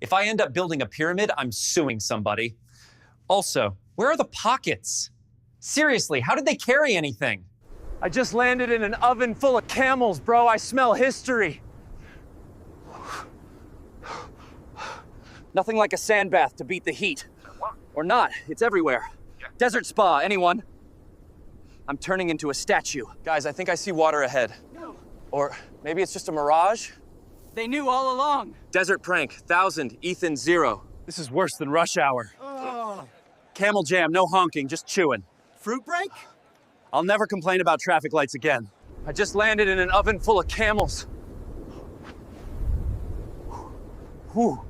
If I end up building a pyramid, I'm suing somebody. Also, where are the pockets? Seriously, how did they carry anything? I just landed in an oven full of camels, bro. I smell history. Nothing like a sand bath to beat the heat. Or not, it's everywhere. Desert spa, anyone? I'm turning into a statue. Guys, I think I see water ahead. No. Or maybe it's just a mirage? They knew all along. Desert prank, 1,000, Ethan 0. This is worse than rush hour. Oh. Camel jam, no honking, just chewing. Fruit break? I'll never complain about traffic lights again. I just landed in an oven full of camels. Whew.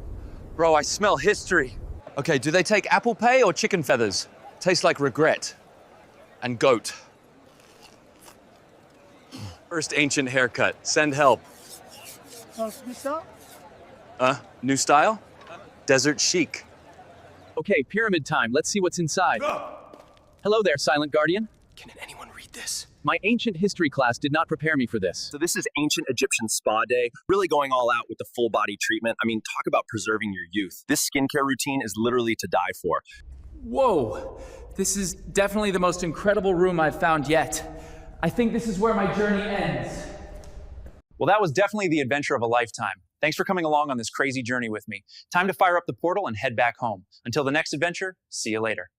Bro, I smell history. Okay, do they take apple pay or chicken feathers? Tastes like regret. And goat. First ancient haircut. Send help. New style? New style? Desert chic. Okay, pyramid time. Let's see what's inside. Hello there, Silent Guardian. Can anyone read this? My ancient history class did not prepare me for this. So this is ancient Egyptian spa day, really going all out with the full body treatment. I mean, talk about preserving your youth. This skincare routine is literally to die for. Whoa, this is definitely the most incredible room I've found yet. I think this is where my journey ends. Well, that was definitely the adventure of a lifetime. Thanks for coming along on this crazy journey with me. Time to fire up the portal and head back home. Until the next adventure, see you later.